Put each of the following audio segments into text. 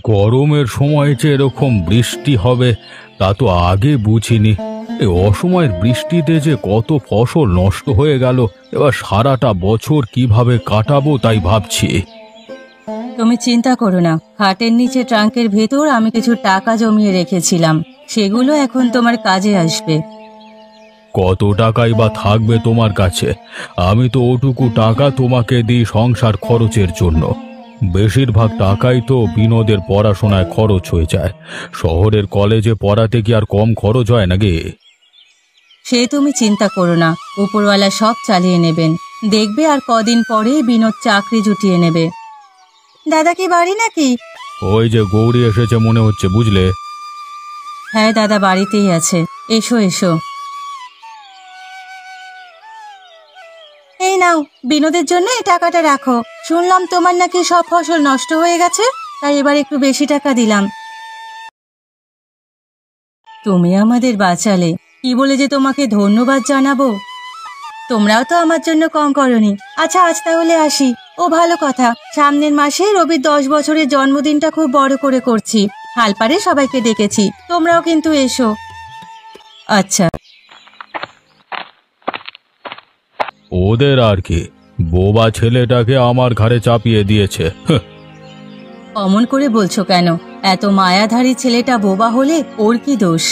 গরমের সময় যে এরকম বৃষ্টি হবে তা তো আগে বুঝিনি। এই অসময়ের বৃষ্টিতে যে কত ফসল নষ্ট হয়ে গেল, এবার সারাটা বছর কিভাবে কাটাবো তাই ভাবছি। তুমি চিন্তা করো না, খাটের নিচে ট্রাঙ্কের ভেতর আমি কিছু টাকা জমিয়ে রেখেছিলাম, সেগুলো এখন তোমার কাজে আসবে। কত টাকাই বা থাকবে তোমার কাছে? আমি তো ওটুকু টাকা তোমাকে দিই সংসার খরচের জন্য। বেশিরভাগ টাকাই তো বিনোদের পড়াশোনায় খরচ হয়ে যায়। শহরের কলেজে পড়াতে কি আর কম খরচ হয় নাকি? সে তুমি চিন্তা করো না, উপরওয়ালা সব চালিয়ে নেবেন। দেখবে আর কদিন পরে বিনোদ চাকরি জুটিয়ে নেবে। দাদা কি বাড়ি নাকি? ওই যে গৌরী এসেছে মনে হচ্ছে, বুঝলে? হ্যাঁ দাদা বাড়িতেই আছে, এসো এসো। এই নাও, বিনোদের জন্য এই টাকাটা রাখো। শুনলাম তোমার নাকি সব ফসল নষ্ট হয়ে গেছে, তাই এবার একটু বেশি টাকা দিলাম। তুমি আমাদের বাঁচালে, কি বলে যে তোমাকে ধন্যবাদ জানাবো। তোমরাও তো আমার জন্য কম করনি। আচ্ছা আজ তাহলে আসি। ও ভালো কথা, সামনের মাসে রবির 10 বছরের জন্মদিনটা খুব বড় করে করছি। হালপাড়ে সবাইকে ডেকেছি, তোমরাও কিন্তু এসো। আচ্ছা। ওদের আর কি, বোবা ছেলেটাকে আমার ঘাড়ে চাপিয়ে দিয়েছে। অমন করে বলছো কেন? এত মায়াধারী ছেলেটা বোবা হলে ওর কি দোষ?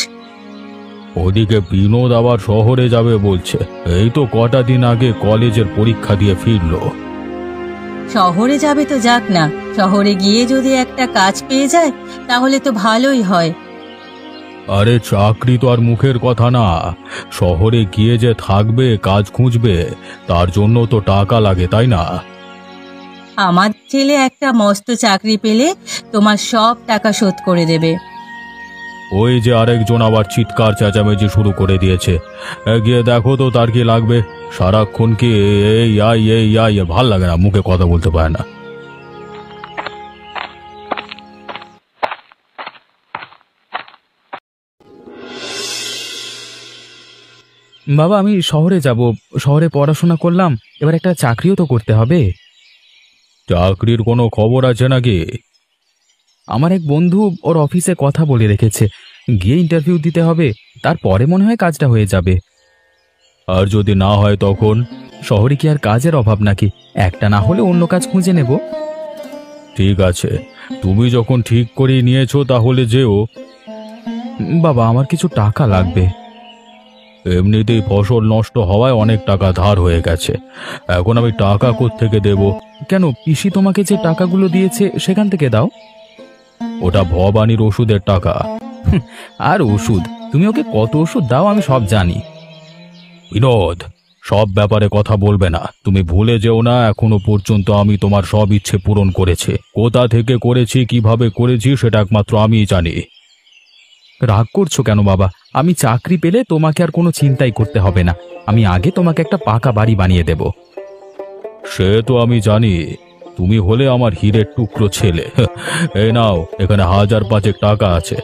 ওদিকে বিনোদ আবার শহরে যাবে বলছে। এই তো কটা দিন আগে কলেজের পরীক্ষা দিয়ে ফিরলো। শহরে যাবে তো যাক না, শহরে গিয়ে যদি একটা কাজ পেয়ে যায় তাহলে তো ভালোই হয়। আরে চাকরি তো আর মুখের কথা না। শহরে গিয়ে যে থাকবে, কাজ খুঁজবে, তার জন্য তো টাকা লাগে, তাই না? আমার ছেলে একটা মস্ত চাকরি পেলে তোমার সব টাকা শোধ করে দেবে। ওই যে আরেকজন আবার চিৎকার চেঁচামেচি শুরু করে দিয়েছে। গিয়ে দেখো তো তার কি লাগবে। সারাক্ষণ কি এই ভাল লাগে না, মুখে কথা বলতে পারে না। বাবা আমি শহরে যাব, শহরে পড়াশোনা করলাম, এবার একটা চাকরিও তো করতে হবে। চাকরির কোনো খবর আছে নাকি? আমার এক বন্ধু ওর অফিসে কথা বলে রেখেছে, গিয়ে ইন্টারভিউ দিতে হবে, তারপরে মনে হয় কাজটা হয়ে যাবে। আর যদি না হয় তখন? শহরে কি আর কাজের অভাব নাকি? একটা না হলে অন্য কাজ খুঁজে নেব। ঠিক আছে, তুমি যখন ঠিক করে নিয়েছো তাহলে যেও। বাবা আমার কিছু টাকা লাগবে। এমনিতেই ফসল নষ্ট হওয়ায় অনেক টাকা ধার হয়ে গেছে, এখন আমি টাকা কোত্থেকে দেব? কেন, পিসি তোমাকে যে টাকাগুলো দিয়েছে সেখান থেকে দাও। ওটা ভবানীর ওষুধের টাকা। আর ওষুধ? তুমি ওকে কত ওষুধ দাও আমি সব জানি। বিনোদ, সব ব্যাপারে কথা বলবে না। তুমি ভুলে যেও না, এখনো পর্যন্ত আমি তোমার সব ইচ্ছে পূরণ করেছি। কোথা থেকে করেছি, কিভাবে করেছি, সেটা একমাত্র আমিই জানি। রাগ করছো কেন বাবা? আমি চাকরি পেলে তোমাকে আর কোনো চিন্তাই করতে হবে না। আমি আগে তোমাকে একটা পাকা বাড়ি বানিয়ে দেব। সে তো আমি জানি, তুমি হলে আমার হীরের টুকরো ছেলে। এই নাও, এখানে 1000-5 টাকা আছে,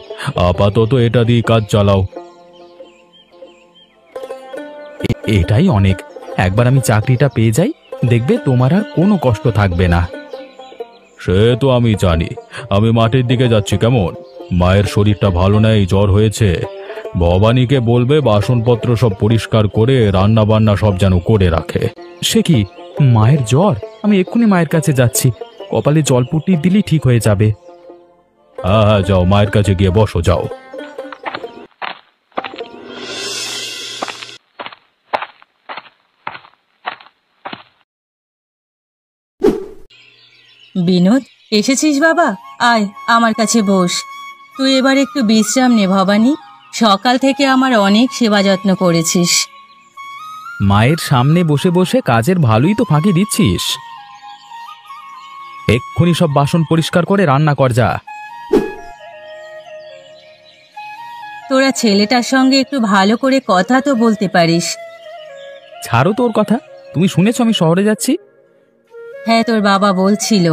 আপাতত এটা দিয়ে কাজ চালাও। এটাই অনেক। একবার আমি চাকরিটা পেয়ে যাই, দেখবে তোমার আর কোনো কষ্ট থাকবে না। সে তো আমি জানি। আমি মাঠের দিকে যাচ্ছি, কেমন? মায়ের শরীরটা ভালো নেই, জ্বর হয়েছে। ভবানীকে বলবে বাসনপত্র সব পরিষ্কার করে রান্না বান্না সব যেন করে রাখে। সে কি, মায়ের জ্বর? আমি এক্ষুনি মায়ের কাছে যাচ্ছি, কপালে জলপুটি দিলেই ঠিক হয়ে যাবে। হ্যাঁ হ্যাঁ, যাও, মায়ের কাছে গিয়ে বসো, যাও। বিনোদ, এসেছিস বাবা? আয় আমার কাছে বস। তুই এবার একটু বিশ্রাম নে ভবানী, সকাল থেকে আমার অনেক সেবা যত্ন করেছিস। মায়ের সামনে বসে বসে কাজের ভালোই তো ফাঁকি দিচ্ছিস। এক্ষুনি সব বাসন পরিষ্কার করে রান্না কর যা। তোরা ছেলেটার সঙ্গে একটু ভালো করে কথা তো বলতে পারিস। ছাড়ো তোর কথা, তুমি শুনেছো আমি শহরে যাচ্ছি? হ্যাঁ তোর বাবা বলছিল।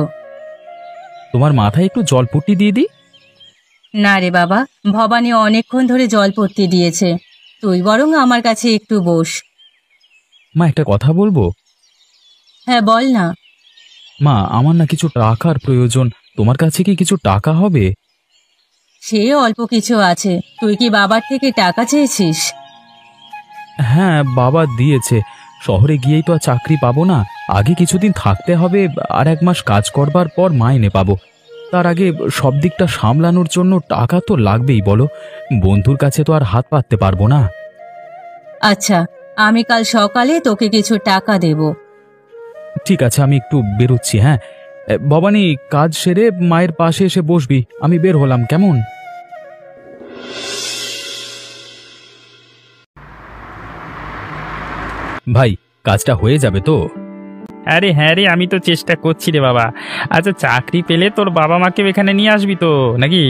তোমার মাথায় একটু জলপট্টি দিয়ে দিই? না রে বাবা, ভবানী অনেকক্ষণ ধরে জলপট্টি দিয়েছে, তুই বরং আমার কাছে একটু বস। মা একটা কথা বলবো? হ্যাঁ বল না। মা আমার না কিছু টাকার প্রয়োজন, তোমার কাছে কি কিছু টাকা হবে? সে অল্প কিছু আছে। তুই কি বাবার থেকে টাকা চেয়েছিস? হ্যাঁ, বাবা দিয়েছে। শহরে গিয়েই তো আর চাকরি পাবো না। আগে কিছুদিন থাকতে হবে, আর 1 মাস কাজ করবার পর মাইনে পাবো। তার আগে সব দিকটা সামলানোর জন্য টাকা তো লাগবেই বলো। বন্ধুর কাছে তো আর হাত পাততে পারবো না। আচ্ছা, আমি কাল সকালে তোকে কিছু টাকা দেব। ঠিক আছে, আমি একটু বেরোচ্ছি। হ্যাঁ ভবানী, কাজ সেরে মায়ের পাশে এসে বসবি। আমি বের হলাম, কেমন? ভাই, কাজটা হয়ে যাবে তো? আরে হ্যাঁ রে, আমি তো চেষ্টা করছি রে বাবা। আচ্ছা, চাকরি পেলে তোর বাবা মাকে এখানে নিয়ে আসবি তো নাকি?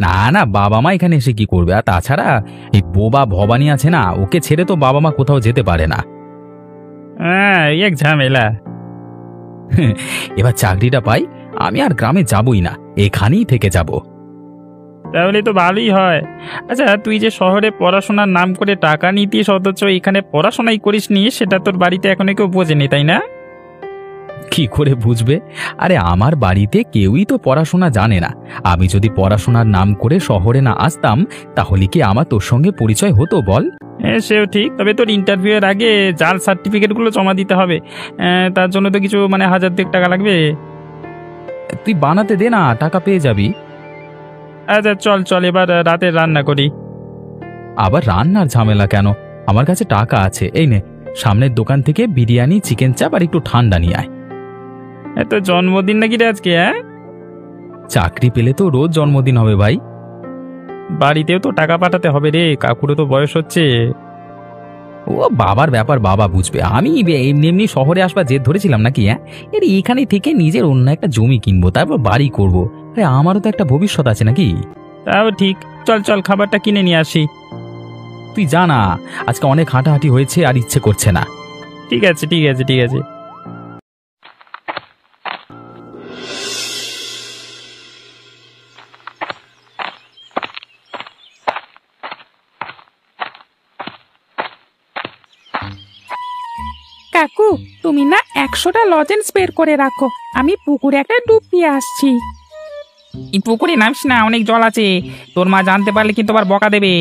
না না, বাবা মা এখানে এসে কি করবে? আর তাছাড়া এই বোবা ভবানী আছে না, ওকে ছেড়ে তো বাবা মা কোথাও যেতে পারে না। হ্যাঁ, এই এক ঝামেলা। এবার চাকরিটা পাই, আমি আর গ্রামে যাবই না, এখানেই থেকে যাব। তাহলে তো ভালোই হয়। আচ্ছা, তুই যে শহরে পড়াশোনার নাম করে টাকা নিতিস, অথচ এখানে পড়াশোনাই করিস নি, সেটা তোর বাড়িতে এখনো কেউ বোঝেনি, তাই না? কি করে বুঝবে? আরে আমার বাড়িতে কেউই তো পড়াশোনা জানে না। আমি যদি পড়াশোনার নাম করে শহরে না আসতাম, তাহলে কি আমার তোর সঙ্গে পরিচয় হতো বল? হ্যাঁ, সেও ঠিক। তবে তোর ইন্টারভিউ এর আগে জাল সার্টিফিকেটগুলো জমা দিতে হবে। তার জন্য তো কিছু 1000 টাকা লাগবে। তুই বানাতে দে না, টাকা পেয়ে যাবি। আচ্ছা চল চল, এবার রাতে রান্না করি। আবার রান্নার ঝামেলা কেন? আমার কাছে টাকা আছে, এই নে, সামনের দোকান থেকে বিরিয়ানি, চিকেন চাপ আর একটু ঠান্ডা নিয়ে আয়। এত জন্মদিন নাকি রে আজকে? হ্যাঁ, চাকরি পেলে তো রোজ জন্মদিন হবে ভাই। বাড়িতেও তো টাকা পাঠাতে হবে রে, কাকুরও তো বয়স হচ্ছে। ও বাবার ব্যাপার, বাবা বুঝবে। আমি এমনি এমনি শহরে আসবার জেদ ধরেছিলাম নাকি? হ্যাঁ, এর এখানে থেকে নিজের অন্য একটা জমি কিনবো, তারপর বাড়ি করবো। আরে আমারও তো একটা ভবিষ্যৎ আছে নাকি? তাও ঠিক। চল চল, খাবারটা কিনে নিয়ে আসি। তুই জানা, আজকে অনেক হাঁটাহাঁটি হয়েছে, আর ইচ্ছে করছে না। ঠিক আছে ঠিক আছে ঠিক আছে। কাকু, তুমি না 100টা লজেন্স বের করে রাখো, আমি পুকুরে একটা ডুব দিয়ে আসছি। এই পুকুরে নামস না, অনেক জল আছে। তোর মা জানতে পারলে কিন্তু আবার বকা দেবে।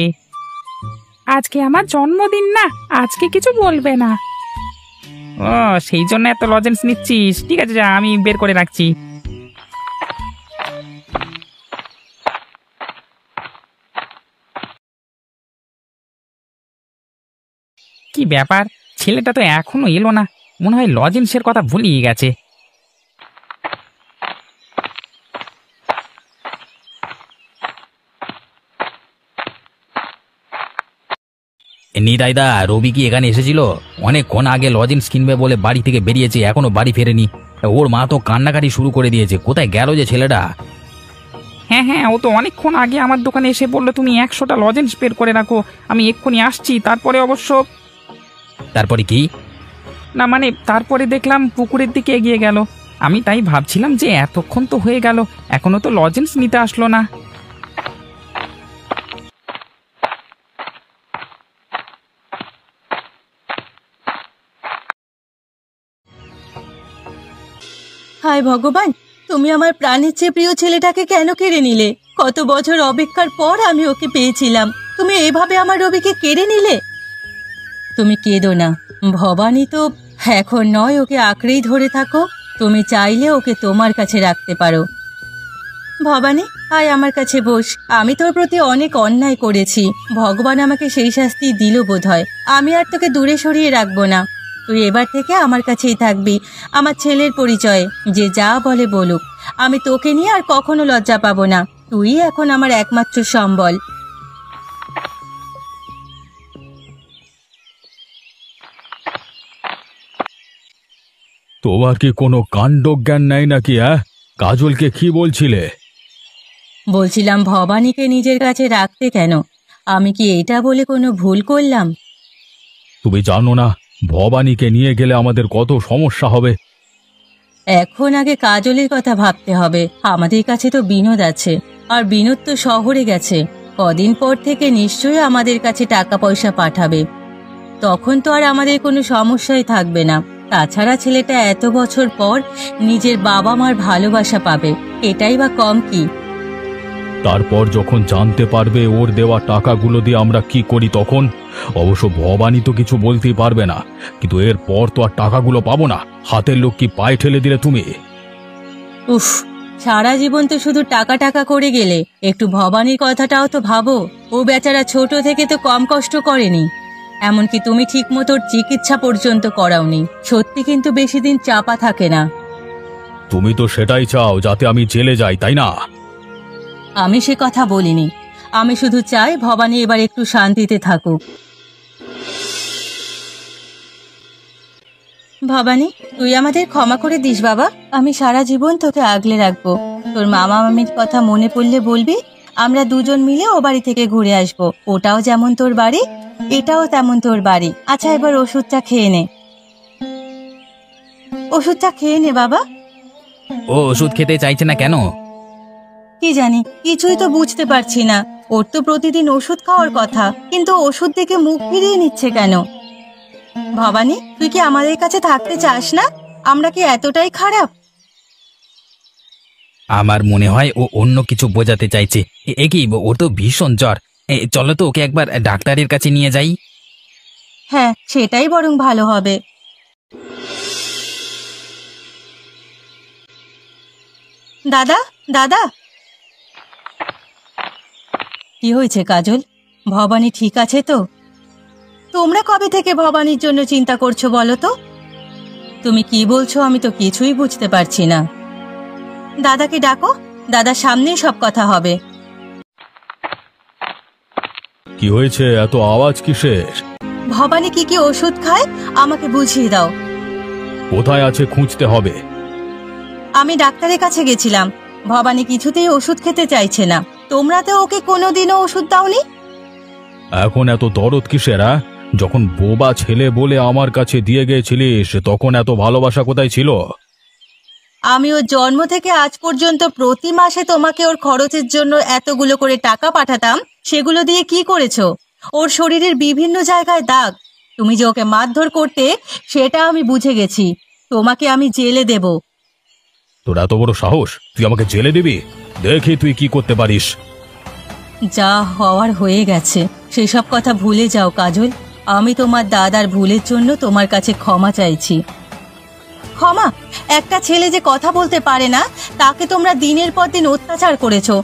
আজকে আমার জন্মদিন না, আজকে কিছু বলবে না। ও, সেই জন্য এত লজেন্স নিচ্ছিস? ঠিক আছে, যা, আমি বের করে রাখছি। কি ব্যাপার, ছেলেটা তো এখনো এলো না? মনে হয় লজেন্সের কথা ভুলিয়ে গেছে। নিতাইদা, রবি কি এখানে এসেছিল? অনেকক্ষণ আগে লজেন্স কিনবে বলে বাড়ি থেকে বেরিয়েছে, এখনো বাড়ি ফেরেনি। ওর মা তো কান্নাকাটি শুরু করে দিয়েছে। কোথায় গেল যে ছেলেটা? হ্যাঁ হ্যাঁ, ও তো অনেকক্ষণ আগে আমার দোকানে এসে বললো তুমি 100টা লজেন্স বের করে রাখো, আমি এক্ষুনি আসছি। তারপরে অবশ্য তারপরে কি? না মানে, তারপরে দেখলাম পুকুরের দিকে এগিয়ে গেল। আমি তাই ভাবছিলাম যে এতক্ষণ তো হয়ে গেল, এখনো তো লজেন্স নিতে আসলো না। হায় ভগবান, তুমি আমার প্রাণের চেয়ে প্রিয় ছেলেটাকে কেন কেড়ে নিলে? কত বছর অপেক্ষার পর আমি ওকে পেয়েছিলাম, তুমি এভাবে আমার রবিকে কেড়ে নিলে। তুমি কেঁদো না, ভবানী তো এখন নয়, ওকে আঁকড়েই ধরে থাকো। তুমি চাইলে ওকে তোমার কাছে রাখতে পারো। ভবানী, আয় আমার কাছে বস। আমি তোর প্রতি অনেক অন্যায় করেছি, ভগবান আমাকে সেই শাস্তি দিল বোধহয়। আমি আর তোকে দূরে সরিয়ে রাখবো না, তুই এবার থেকে আমার কাছেই থাকবি। আমার ছেলের পরিচয়ে যে যা বলে বলুক, আমি তোকে নিয়ে আর কখনো লজ্জা পাবো না। তুই এখন আমার একমাত্র সম্বল। তোমার কি কোনো কাণ্ডজ্ঞান নাই নাকি? কাজলকে কি বলছিলে? বলছিলাম ভবানীকে নিজের কাছে রাখতে কেন? আমি কি এটা বলে কোনো ভুল করলাম? তুমি জানো না ভবানীকে নিয়ে গেলে আমাদের কত সমস্যা হবে? এখন আগে কাজলের কথা ভাবতে হবে। আমাদের কাছে তো বিনোদ আছে, আর বিনোদ তো শহরে গেছে। কদিন পর থেকে নিশ্চয়ই আমাদের কাছে টাকা পয়সা পাঠাবে, তখন তো আর আমাদের কোনো সমস্যাই থাকবে না। তাছাড়া ছেলেটা এত বছর পর নিজের বাবা মার ভালোবাসা পাবে, এটাই বা কম কি? তারপর যখন জানতে পারবে ওর দেওয়া টাকাগুলো দিয়ে আমরা কি করি তখন? অবশ্য ভবানী তো কিছু বলতেই পারবে না, কিন্তু এরপর তো আর টাকাগুলো পাবো না। হাতের লোক কি পায়ে ঠেলে দিলে তুমি? উফ, সারা জীবন তো শুধু টাকা টাকা করে গেলে, একটু ভবানীর কথাটাও তো ভাবো। ও বেচারা ছোট থেকে তো কম কষ্ট করেনি, এমনকি তুমি ঠিক মতো চিকিৎসা পর্যন্ত করাওনি। সত্যি কিন্তু বেশি দিন চাপা থাকে না। তুমি তো সেটাই চাও যাতে আমি জেলে যাই, তাই না? আমি সে কথা বলিনি, আমি শুধু চাই ভবানী এবার একটু শান্তিতে থাকুক। ভবানী, তুই আমাদের ক্ষমা করে দিস বাবা। আমি সারা জীবন তোকে আগলে রাখবো। তোর মামা মামির কথা মনে পড়লে বলবি, আমরা দুজন মিলে ও বাড়ি থেকে ঘুরে আসবো। ওটাও যেমন তোর বাড়ি, এটাও তেমন তোর বাড়ি। আচ্ছা, এবার ওষুধটা খেয়ে নে। ওষুধটা খেয়ে নে বাবা। ও ওষুধ খেতে চাইছে না কেন? কি জানি, কিছুই তো বুঝতে পারছি না। ওর তো প্রতিদিন ওষুধ খাওয়ার কথা, কিন্তু ওষুধ থেকে মুখ ফিরিয়ে নিচ্ছে কেন? ভবানী, তুই কি আমাদের কাছে থাকতে চাস না? আমরা কি এতটাই খারাপ? আমার মনে হয় ও অন্য কিছু বোঝাতে চাইছে। এ কি, ওর তো ভীষণ জ্বর। চলো তো ওকে একবার ডাক্তারের কাছে নিয়ে যাই। হ্যাঁ, সেটাই বরং ভালো হবে। দাদা, দাদা। কি হয়েছে কাজল? ভবানী ঠিক আছে তো? তোমরা কবে থেকে ভবানীর জন্য চিন্তা করছো বলো তো? তুমি কি বলছো আমি তো কিছুই বুঝতে পারছি না। দাদাকে ডাকো, দাদা সামনেই সব কথা হবে। কি হয়েছে? এত আওয়াজ কিসের? ভবানী কি কি ওষুধ খায় আমাকে বুঝিয়ে দাও। কোথায় আছে খুঁজতে হবে। আমি ডাক্তারের কাছে গেছিলাম, ভবানী কিছুতেই ওষুধ খেতে চাইছে না। তোমরা তো ওকে কোনোদিনও ওষুধ দাওনি। এখন এত দরদ কিসের? যখন বোবা ছেলে বলে আমার কাছে দিয়ে গিয়েছিলিস তখন এত ভালোবাসা কোথায় ছিল? আমি ওর জন্ম থেকে আজ পর্যন্ত প্রতি মাসে তোমাকে ওর খরচের জন্য এতগুলো করে টাকা পাঠাতাম, সেগুলো দিয়ে কি করেছো? ওর শরীরের বিভিন্ন জায়গায় দাগ। তুমি যে ওকে মারধর করতে, সেটা আমি বুঝে গেছি। তোমাকে আমি জেলে দেব। তোর এত বড় সাহস, তুই আমাকে জেলে দিবি? দেখি তুই কি করতে পারিস। যা হওয়ার হয়ে গেছে, সেসব কথা ভুলে যাও কাজল। আমি তোমার দাদার ভুলের জন্য তোমার কাছে ক্ষমা চাইছি। ক্ষমা? একটা ছেলে যে কথা বলতে পারে না, তাকে তোমরা দিনের পর দিন অত্যাচার করেছো।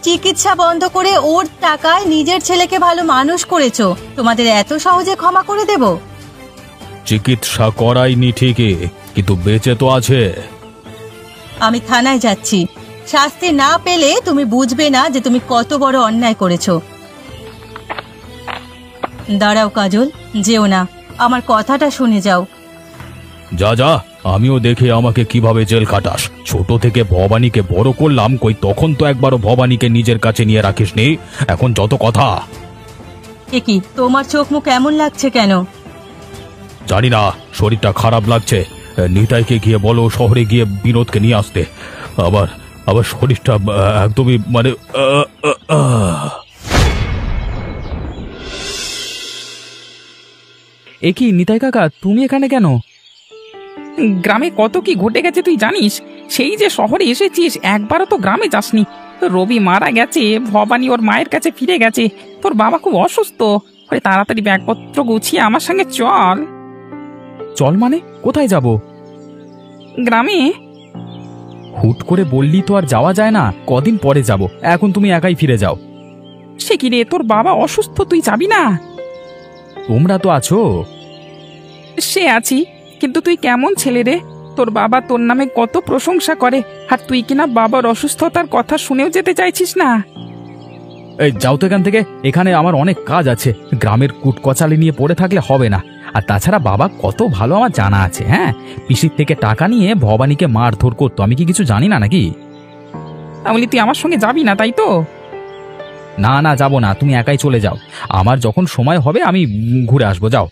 চিকিৎসা বন্ধ করে ওর টাকায় নিজের ছেলেকে ভালো মানুষ করেছো। তোমাদের এত সহজে ক্ষমা করে দেব? চিকিৎসা করাইনি ঠিকই, কিন্তু বেঁচে তো আছে। আমি থানায় যাচ্ছি। শাস্তি না পেলে তুমি বুঝবে না যে তুমি কত বড় অন্যায় করেছো। দাঁড়াও কাজল, যেও না, আমার কথাটা শুনে যাও। যা যা, আমিও দেখে আমাকে কিভাবে জেল কাটাস। ছোট থেকে ভবানীকে বড় করলাম, কই তখন তো একবারও ভবানীকে নিজের কাছে নিয়ে রাখিসনি। এখন যত কথা। এ কি, তোমার চোখ মুখ এমন লাগছে কেন? জানি না, শরীরটা খারাপ লাগছে। নিতাইকে গিয়ে বলো শহরে গিয়ে বিনোদকে নিয়ে আসতে। আবার আবার শরীরটা একদমই মানে এ কি নিতাই কাকা, তুমি এখানে কেন? গ্রামে কত কি ঘটে গেছে তুই জানিস? সেই যে শহরে এসেছিস, একবারও তো গ্রামে যাসনি। রবি মারা গেছে, ভবানী ওর মায়ের কাছে ফিরে গেছে, তোর বাবা খুব অসুস্থ। ওরে তাড়াতাড়ি ব্যাগপত্র গুছিয়ে আমার সঙ্গে চল। চল মানে? কোথায় যাব? গ্রামে। হুট করে বললি তো আর যাওয়া যায় না। কদিন পরে যাব, এখন তুমি একাই ফিরে যাও। সে কি রে, তোর বাবা অসুস্থ, তুই যাবি না? তোমরা তো আছো। সে আছি, কিন্তু তুই কেমন ছেলে রে? তোর বাবা তোর নামে কত প্রশংসা করে, আর তুই কিনা বাবার অসুস্থতার কথা শুনেও যেতে চাইছিস না। এই যাও তো এখান থেকে, এখানে আমার অনেক কাজ আছে। গ্রামের কুটকচালি নিয়ে পড়ে থাকলে হবে না। আর তাছাড়া বাবা কত ভালো আমার জানা আছে। হ্যাঁ, পিসির থেকে টাকা নিয়ে ভবানীকে মারধর করতো, আমি কি কিছু জানি না নাকি? তাহলে তুই আমার সঙ্গে যাবি না, তাই তো? না না, যাবো না, তুমি একাই চলে যাও। আমার যখন সময় হবে আমি ঘুরে আসবো, যাও।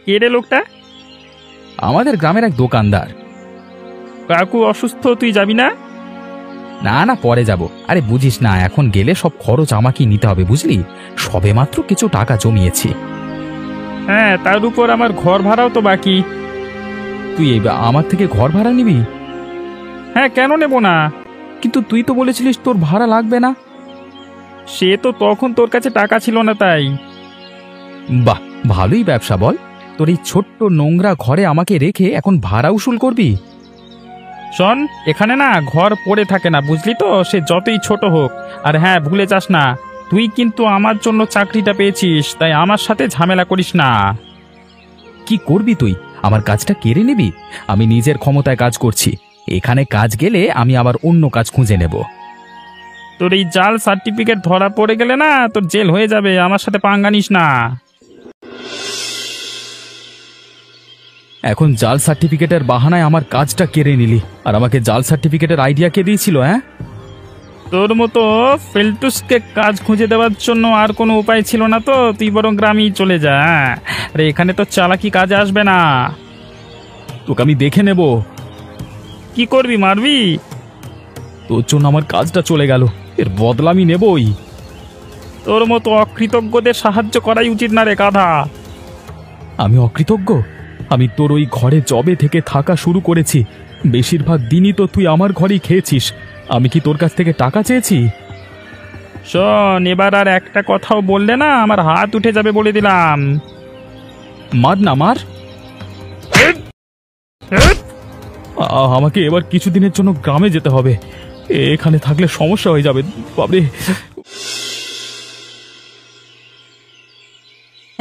কে রে লোকটা? আমাদের গ্রামের এক দোকানদার। কাকু অসুস্থ, তুই যাবি না? না না, পরে যাব। আরে বুঝিস না, এখন গেলে সব খরচ আমাকেই নিতে হবে, বুঝলি? সবেমাত্র কিছু টাকা জমিয়েছি। হ্যাঁ, তার উপর আমার ঘর ভাড়াও তো বাকি। তুই আমার থেকে ঘর ভাড়া নিবি? হ্যাঁ, কেন নেব না? কিন্তু তুই তো বলেছিলিস তোর ভাড়া লাগবে না। সে তো তখন তোর কাছে টাকা ছিল না তাই। বাহ, ভালোই ব্যবসা বল। তোর এই ছোট্ট নোংরা ঘরে আমাকে রেখে এখন ভাড়া উসুল করবি? শোন, এখানে না ঘর পড়ে থাকে না, বুঝলি তো, সে যতই ছোট হোক। আর হ্যাঁ, ভুলে যাস না, তুই কিন্তু আমার জন্য চাকরিটা পেয়েছিস, তাই আমার সাথে ঝামেলা করিস না। কি করবি তুই? আমার কাজটা কেড়ে নিবি? আমি নিজের ক্ষমতায় কাজ করছি। এখানে কাজ গেলে আমি আবার অন্য কাজ খুঁজে নেব। তোর এই জাল সার্টিফিকেট ধরা পড়ে গেলে না তোর জেল হয়ে যাবে, আমার সাথে পাঙ্গা নিস না। এখন জাল সার্টিফিকেটের বাহানায় আমার কাজটা কেড়ে নিলি, আর আমাকে জাল সার্টিফিকেটের আইডিয়া কে দিয়েছিল? হ্যাঁ, তোর মতো ফেলটুসকে কাজ খুঁজে দেওয়ার জন্য আর কোনো উপায় ছিল না তো তুই বরং গ্রামেই চলে যা। আরে এখানে তো চালাকি কাজে আসবে না। তোকে আমি দেখে নেব। কি করবি, মারবি? তোর জন্য আমার কাজটা চলে গেল, এর বদলা আমি নেবই। তোর মতো অকৃতজ্ঞদের সাহায্য করাই উচিত না রে গাধা। আমি অকৃতজ্ঞ? আমি তোর ওই ঘরে জবে থেকে থাকা শুরু করেছি, বেশিরভাগ দিনই তো তুই আমার ঘরেই খেয়েছিস। আমি কি তোর কাছ থেকে টাকা চেয়েছি? শোন, এবার আর একটা কথাও বললে না আমার হাত উঠে যাবে বলে দিলাম। মার না, মার। আমাকে এবার কিছুদিনের জন্য গ্রামে যেতে হবে, এখানে থাকলে সমস্যা হয়ে যাবে। বাবরে,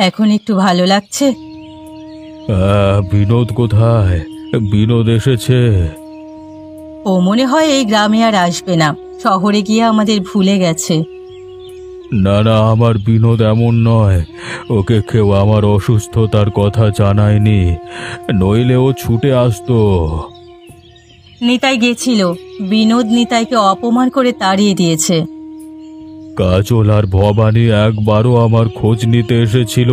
এখন একটু ভালো লাগছে? বিনোদ কোথায়? বিনোদ এসেছে? ও মনে হয় এই গ্রামে আর আসবে না, শহরে গিয়ে আমাদের ভুলে গেছে। না না, আমার বিনোদ এমন নয়। ওকে কেউ আমার অসুস্থতার কথা জানায়নি, নইলে ও ছুটে আসতো। নিতাই গেছিল, বিনোদ নিতাইকে অপমান করে তাড়িয়ে দিয়েছে। কাজল আর ভবানী একবারও আমার খোঁজ নিতে এসেছিল?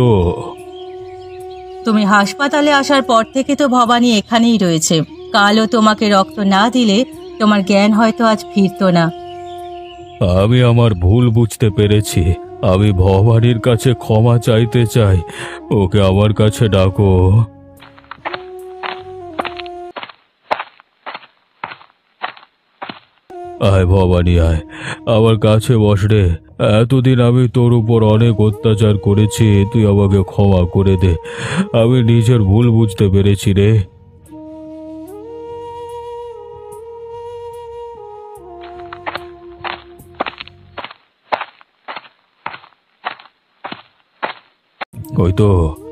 তুমি হাসপাতালে আসার পর থেকে তো ভবানী এখানেই রয়েছে। কালও তোমাকে রক্ত না দিলে তোমার জ্ঞান হয়তো আজ ফিরতো না। আমি আমার ভুল বুঝতে পেরেছি। আমি ভবানীর কাছে ক্ষমা চাইতে চাই। ওকে আমার কাছে ডাকো। আয় ভবানী, আয় আমার কাছে বস রে। এতদিন আমি তোর উপর অনেক অত্যাচার করেছি, তুই আমাকে ক্ষমা করে দে। আমি নিজের ভুল বুঝতে পেরেছি রে।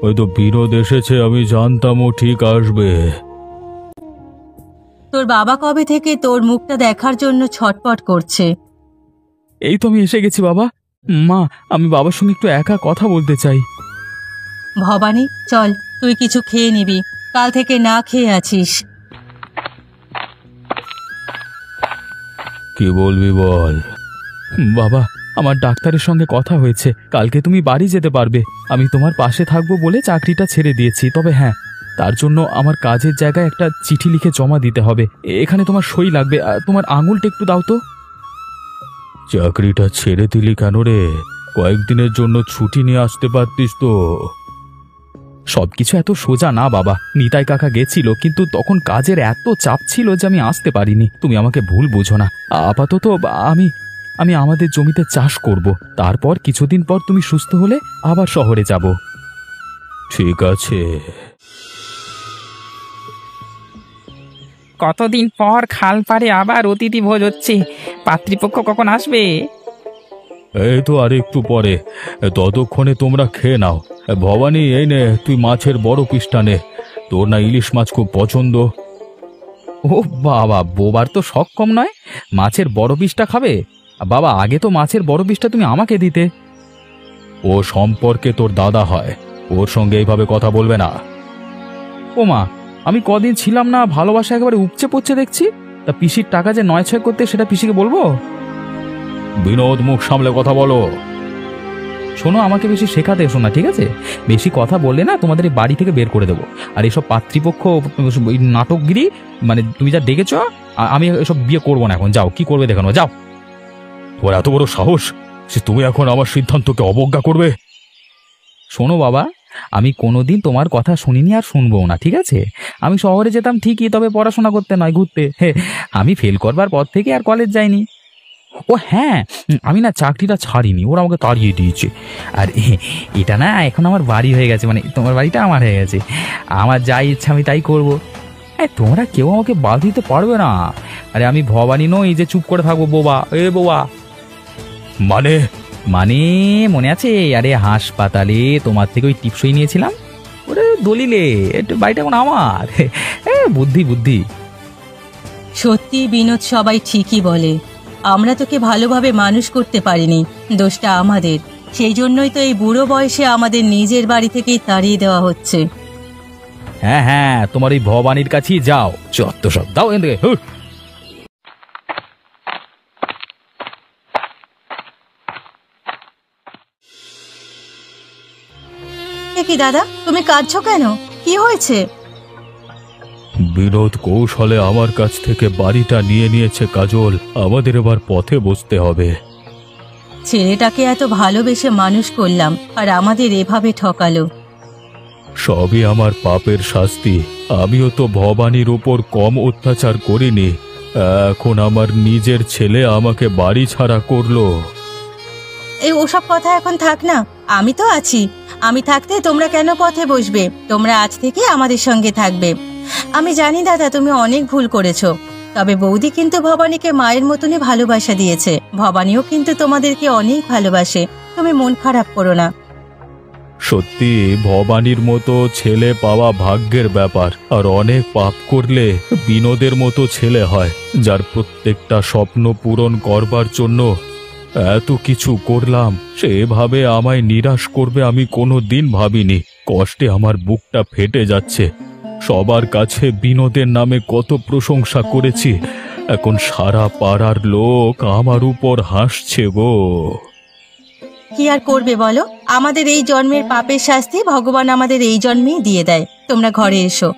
ওই তো বিনোদ এসেছে, আমি জানতাম ও ঠিক আসবে। তোর বাবা কবে থেকে তোর মুখটা দেখার জন্য ছটপট করছে। এই তো আমি এসে গেছি বাবা। মা, আমি বাবার সঙ্গে একটু একা কথা বলতে চাই। ভবানী, চল, তুই কিছু খেয়ে নিবি, কাল থেকে না খেয়ে আছিস। কি বলবি বল। বাবা, আমার ডাক্তারের সঙ্গে কথা হয়েছে, কালকে তুমি বাড়ি যেতে পারবে। আমি তোমার পাশে থাকবো বলে চাকরিটা ছেড়ে দিয়েছি। তবে হ্যাঁ, তার জন্য আমার কাজের জায়গায় একটা চিঠি লিখে জমা দিতে হবে। এখানে তোমার সই লাগবে। তোমার আঙুলটা একটু দাও তো। চাকরিটা ছেড়ে দিলি কেন রে? কয়েকদিনের জন্য ছুটি নিয়ে আসতে পারতিস তো। সবকিছু এত সোজা না বাবা। নিতাই কাকা গেছিল, কিন্তু তখন কাজের এত চাপ ছিল যে আমি আসতে পারিনি। তুমি আমাকে ভুল বুঝো না। আপাতত আমি আমাদের জমিতে চাষ করব, তারপর কিছুদিন পর তুমি সুস্থ হলে আবার শহরে যাব। ঠিক আছে। কতদিন পর খাল পাড়ে আবার অতিথি ভোজ হচ্ছে। পাত্রীপক্ষ কখন আসবে? এই তো আর একটু পরে। ততক্ষণে তোমরা খেয়ে নাও। ভবানী, এই নে, তুই মাছের বড় পিসটা নে। তোর না ইলিশ মাছ খুব পছন্দ। ও বাবা, বোবার তো শখ কম নয়। মাছের বড় পিসটা খাবে? বাবা, আগে তো মাছের বড় পিসটা তুমি আমাকে দিতে। ও সম্পর্কে তোর দাদা হয়, ওর সঙ্গে এইভাবে কথা বলবে না। ও মা, আমি কদিন ছিলাম না, ভালোবাসা একেবারে উপচে পড়ছে দেখছি। তা পিসির টাকা যে নয় ছয় করতে, সেটা পিসিকে বলবো? বিনোদ, মুখ সামলে কথা বলো। শোনো, আমাকে বেশি শেখাতে এসো না, ঠিক আছে? বেশি কথা বললে না তোমাদের এই বাড়ি থেকে বের করে দেবো। আর এসব পাত্রীপক্ষ, এই নাটকগিরি, মানে তুমি যা ডেকেছ, আমি এসব বিয়ে করবো না এখন। যাও, কি করবে দেখানো, যাও। তোমার এত বড় সাহস যে তুমি এখন আমার সিদ্ধান্তকে অবজ্ঞা করবে? শোনো বাবা, আমি কোনোদিন তোমার কথা শুনিনি আর শুনবো না, ঠিক আছে? আমি শহরে যেতাম ঠিকই, তবে পড়াশোনা করতে নয়, ঘুরতে। আমি ফেল করবার পর থেকে আর কলেজ যাইনি। ও হ্যাঁ, আমি না চাকরিটা ছাড়িনি, ওরা আমাকে তাড়িয়ে দিয়েছে। আর এটা না এখন আমার বাড়ি হয়ে গেছে, মানে তোমার বাড়িটা আমার হয়ে গেছে। আমার যা ইচ্ছা আমি তাই করবো। তোমরা কেউ আমাকে বাধা দিতে পারবে না। আরে আমি ভবানী নই যে চুপ করে থাকবো। বোবা, বোবা। মানে মানে মনে আছে? আরে হাসপাতালে তোমার থেকে ওই টিপসই নিয়েছিলাম, ওরে দলিলে বাড়িটা এখন আমার। বুদ্ধি বুদ্ধি। সত্যি বিনোদ, সবাই ঠিকই বলে। আমরা তোকে ভালোভাবে মানুষ করতে পারিনি, দোষটা আমাদের। সেই জন্যই তো এই বুড়ো বয়সে আমাদের নিজের বাড়ি থেকেই তাড়িয়ে দেওয়া হচ্ছে। হ্যাঁ হ্যাঁ, তোমার এই ভবানীর কাছেই যাও, যত সব দাও এদিকে। কি দাদা, তুমি কাঁদছো কেন? কি হয়েছে? বিনোদ কৌশলে আমার কাছ থেকে বাড়িটা নিয়ে নিয়েছে কাজল। আমাদের এবার পথে বসতে হবে। ছেলেটাকে এত ভালোবেসে মানুষ করলাম, আর আমাদের এভাবে ঠকালো। সবই আমার পাপের শাস্তি। আমিও তো ভবানীর উপর কম অত্যাচার করিনি। এখন আমার নিজের ছেলে আমাকে বাড়ি ছাড়া করলো। এই ওসব কথা এখন থাক না, আমি তো আছি। আমি থাকতে তোমরা কেন পথে বসবে? তোমরা আজ থেকে আমাদের সঙ্গে থাকবে। আমি জানি দাদা, তুমি অনেক ভুল করেছো, তবে বৌদি কিন্তু ভবানীকে মায়ের মতনই ভালোবাসা দিয়েছে। ভবানীও কিন্তু তোমাদেরকে অনেক ভালোবাসে, তুমি মন খারাপ করো না। সত্যি ভবানীর মতো ছেলে পাওয়া ভাগ্যের ব্যাপার। আর অনেক পাপ করলে বিনোদের মতো ছেলে হয়, যার প্রত্যেকটা স্বপ্ন পূরণ করবার জন্য এত কিছু করলাম। সে এভাবে আমায় নিরাশ করবে আমি কোনো দিন ভাবিনি। কষ্টে আমার বুকটা ফেটে যাচ্ছে। সবার কাছে বিনোদের নামে কত প্রশংসা করেছি, এখন সারা পাড়ার লোক আমার উপর হাসছে গো। কি আর করবে বলো? আমাদের এই জন্মের পাপের শাস্তি ভগবান আমাদের এই জন্মেই দিয়ে দেয়। তোমরা ঘরে এসো।